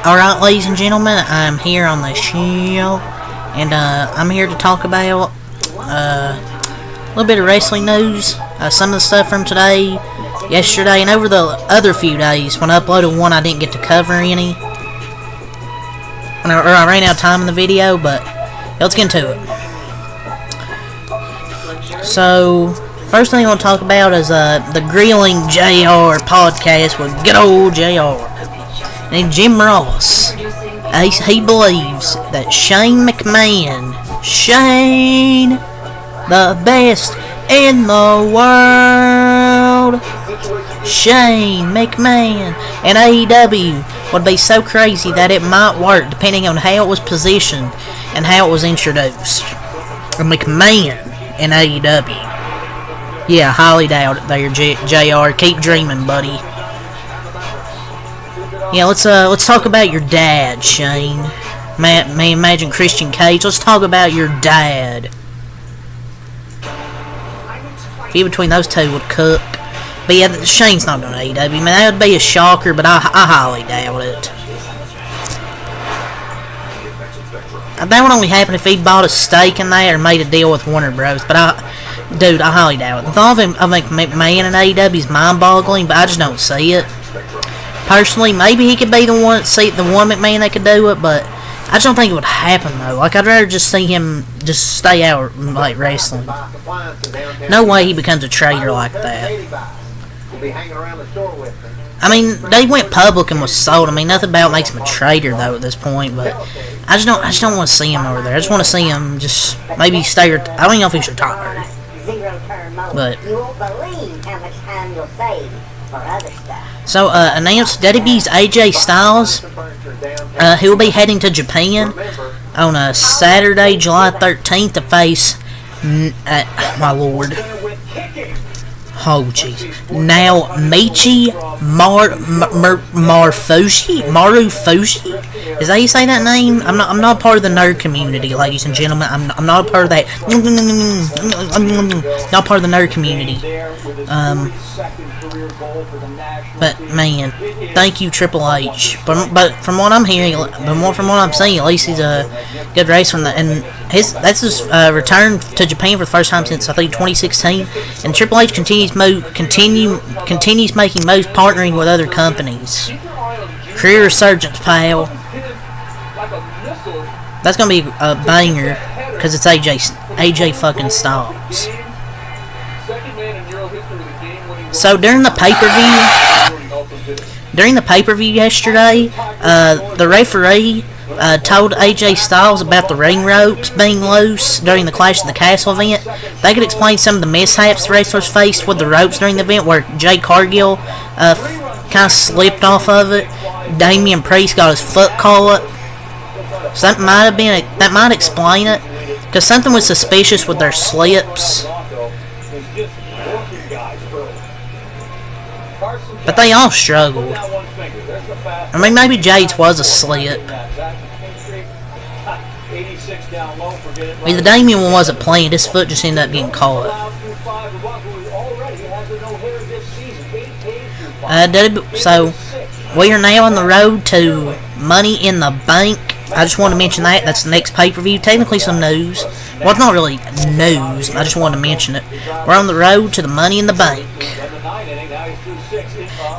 Alright, ladies and gentlemen, I'm here on the show, and I'm here to talk about a little bit of wrestling news, some of the stuff from today, yesterday, and over the other few days. When I uploaded one, I didn't get to cover any, I ran out of time in the video, but let's get into it. So, first thing I want to talk about is the Grilling JR podcast with good old JR. And Jim Ross, he believes that Shane McMahon, the best in the world, Shane McMahon, and AEW would be so crazy that it might work depending on how it was positioned and how it was introduced. McMahon and AEW. Yeah, highly doubt it there, JR. Keep dreaming, buddy. Yeah, let's talk about your dad, Shane. May imagine Christian Cage. Let's talk about your dad. Be between those two would cook. But yeah, Shane's not going to AEW. I mean, that would be a shocker, but I highly doubt it. That would only happen if he bought a stake in there and made a deal with Warner Bros. But I highly doubt it. The thought of him, I think McMahon and AEW is mind-boggling, but I just don't see it. Personally, maybe he could be the one McMahon that could do it, but I just don't think it would happen though. Like, I'd rather just see him just stay out like wrestling. No way he becomes a traitor like that. I mean, they went public and was sold. I mean, nothing about it makes him a traitor though at this point. But I just don't want to see him over there. I just want to see him just maybe stay. I don't even know if he's retired. But you won't believe how much time you'll save for other stuff. So, announced WWE's AJ Styles, he'll be heading to Japan on Saturday, July 13th to face, my lord, oh jeez, now Michi Marufuji, is that how you say that name? I'm not part of the nerd community, ladies and gentlemen. I'm not a part of that, not part of the nerd community. But man, thank you, Triple H. But from what I'm hearing, from what I'm seeing, at least he's a good racer. And that's his return to Japan for the first time since I think 2016. And Triple H continues making moves partnering with other companies. Career resurgence, pal. That's gonna be a banger because it's AJ fucking Styles. So during the pay-per-view yesterday, the referee told AJ Styles about the ring ropes being loose during the Clash of the Castle event. They could explain some of the mishaps the wrestlers faced with the ropes during the event, where Jade Cargill kind of slipped off of it. Damian Priest got his foot caught. So that might explain it, because something was suspicious with their slips. But they all struggled. I mean, maybe Jade's was a slip. I mean, the Damian one wasn't playing. His foot just ended up getting caught. So, we are now on the road to Money in the Bank. I just want to mention that. That's the next pay-per-view. Technically some news. Well, it's not really news. I just wanted to mention it. We're on the road to the Money in the Bank.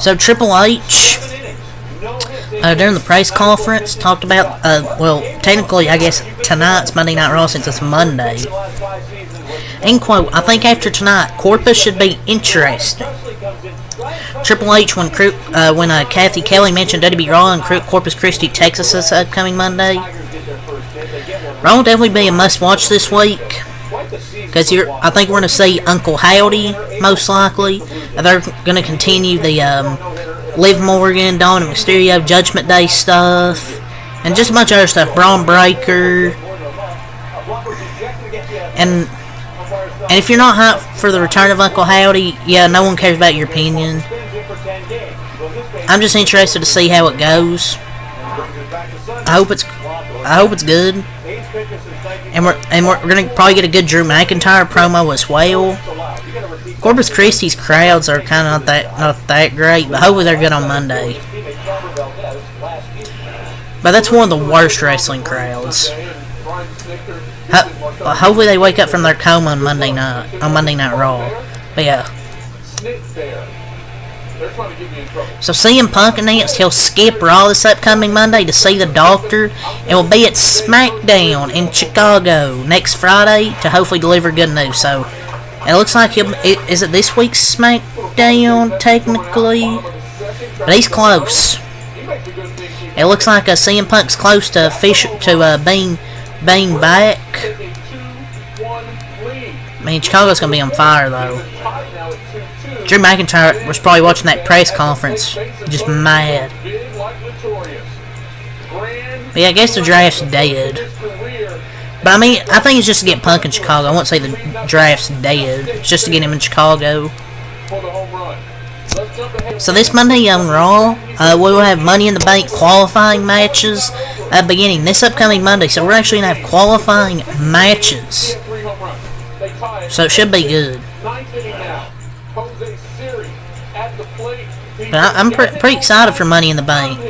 So Triple H, during the press conference, talked about, well, technically, I guess, tonight's Monday Night Raw since it's Monday. End quote, I think after tonight, Corpus should be interesting. Triple H, when Kathy Kelly mentioned WWE Raw in Corpus Christi, Texas this upcoming Monday. Raw will definitely be a must-watch this week. Because I think we're going to see Uncle Howdy, most likely. They're going to continue the Liv Morgan, Dominic Mysterio, Judgment Day stuff, and just a bunch of other stuff. Braun Breaker. And if you're not hyped for the return of Uncle Howdy, yeah, no one cares about your opinion. I'm just interested to see how it goes. I hope it's good. And we're gonna probably get a good Drew McIntyre promo as well. Corpus Christi's crowds are kind of not that great, but hopefully they're good on Monday. But that's one of the worst wrestling crowds. Hopefully they wake up from their coma on Monday Night Raw. But yeah. So CM Punk announced he'll skip Raw this upcoming Monday to see the doctor, and will be at SmackDown in Chicago next Friday to hopefully deliver good news. So it looks like is it this week's SmackDown technically? But he's close. It looks like CM Punk's close to being back. I mean, Chicago's gonna be on fire though. Drew McIntyre was probably watching that press conference, just mad. But yeah, I guess the draft's dead. But I mean, I think it's just to get Punk in Chicago. I won't say the draft's dead. It's just to get him in Chicago. So this Monday on Raw, we will have Money in the Bank qualifying matches beginning this upcoming Monday. So we're actually going to have qualifying matches. So it should be good. But I'm pretty excited for Money in the Bank.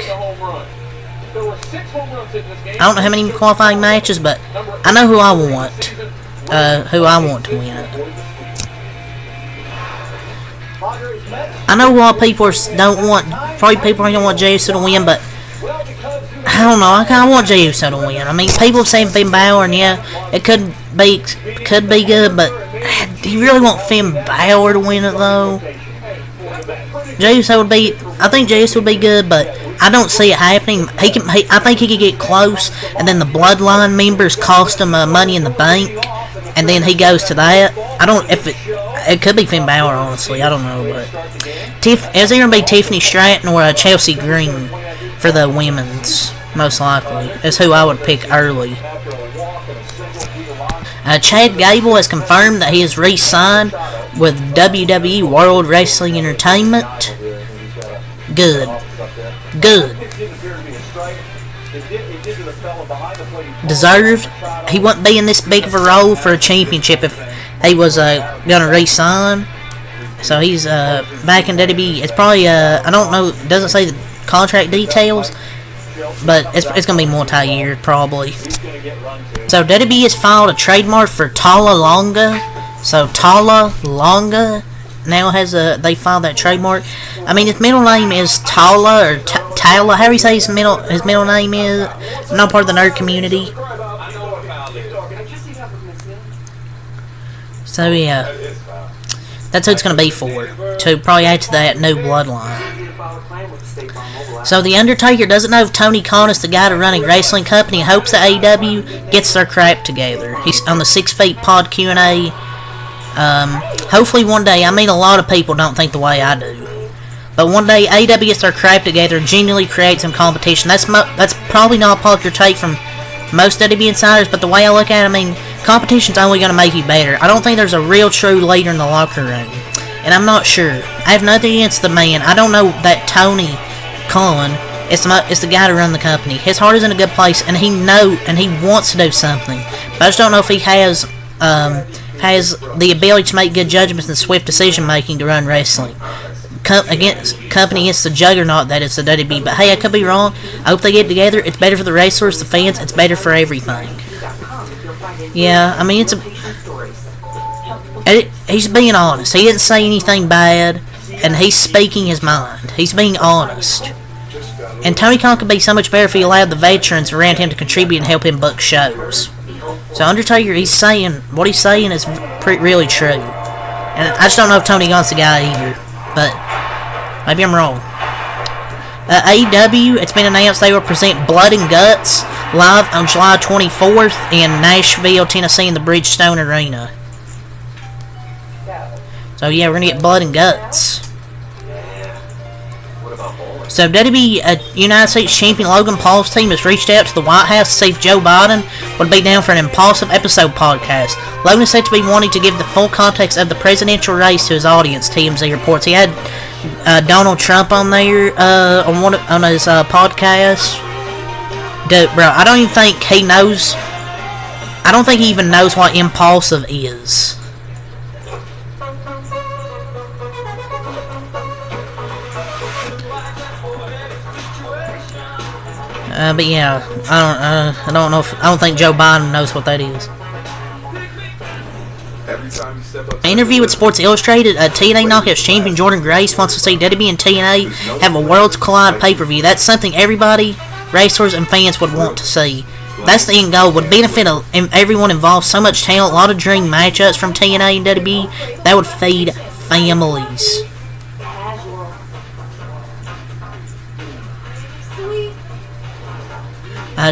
I don't know how many qualifying matches, but I know who I want. Who I want to win it. I know a lot of people don't want Jey Uso to win, but I don't know. I kind of want Jey Uso to win. I mean, people say Finn Balor, and yeah, it could be good, but do you really want Finn Balor to win it though? I think Jey Uso would be good, but I don't see it happening. I think he could get close, and then the Bloodline members cost him Money in the Bank, and then he goes to that. It could be Finn Balor, honestly. I don't know, but is it gonna be Tiffany Stratton or Chelsea Green for the women's? Most likely, is who I would pick early. Chad Gable has confirmed that he has re-signed with WWE World Wrestling Entertainment. Good. Deserved. He wouldn't be in this big of a role for a championship if he was gonna re-sign. So he's back in WWE. It's probably I don't know. It doesn't say the contract details, but it's gonna be multi-year probably. So WWE has filed a trademark for Tala Longa. So Tala Longa now has they filed that trademark. I mean, his middle name is Tala or Tala. How do you say his middle name is? I'm not part of the nerd community. So yeah, that's who it's gonna be for. To probably add to that new bloodline. So The Undertaker doesn't know if Tony Khan is the guy to run a wrestling company and hopes that AEW gets their crap together. He's on the 6 Feet Pod Q&A. Hopefully one day, I mean a lot of people don't think the way I do, but one day AEW gets their crap together and genuinely creates some competition. That's probably not a popular take from most WWE insiders, but the way I look at it, I mean, competition's only going to make you better. I don't think there's a real true leader in the locker room, and I'm not sure. I have nothing against the man. I don't know that Tony Khan is the guy to run the company. His heart is in a good place, and he wants to do something, but I just don't know if he has the ability to make good judgments and swift decision making to run wrestling. Company against the juggernaut that is the WWE. But hey, I could be wrong. I hope they get together. It's better for the wrestlers, the fans. It's better for everything. Yeah, I mean he's being honest. He didn't say anything bad, and he's speaking his mind. He's being honest. And Tony Khan could be so much better if he allowed the veterans around him to contribute and help him book shows. So Undertaker, what he's saying is really true. And I just don't know if Tony Khan's the guy either. But maybe I'm wrong. AEW, it's been announced they will present Blood and Guts live on July 24th in Nashville, Tennessee in the Bridgestone Arena. So yeah, we're going to get Blood and Guts. So WWE United States Champion Logan Paul's team has reached out to the White House to see if Joe Biden would be down for an impulsive episode podcast. Logan is said to be wanting to give the full context of the presidential race to his audience, TMZ reports. He had Donald Trump on there on his podcast. Dude, bro, I don't even think he knows. I don't think he even knows what impulsive is. But yeah, I don't know if I don't think Joe Biden knows what that is. An interview with Sports Illustrated, TNA Knockouts champion Jordan Grace wants to see WWE and TNA have a Worlds Collide pay-per-view. That's something everybody, wrestlers, and fans would want to see. That's the end goal. Would benefit everyone involved. So much talent, a lot of dream matchups from TNA and WWE. That would feed families.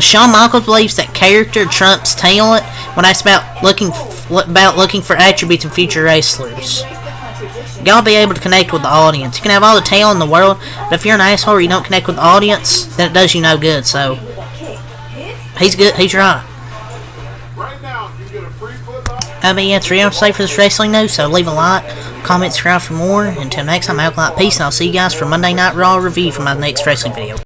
Shawn Michaels believes that character trumps talent when asked about looking for attributes in future wrestlers. You gotta be able to connect with the audience. You can have all the talent in the world, but if you're an asshole or you don't connect with the audience, then it does you no good. So he's good. He's right. But yeah, that's really say for this wrestling news. So leave a like, comment, subscribe for more. Until next time, Alkaline Peace, and I'll see you guys for Monday Night Raw review for my next wrestling video.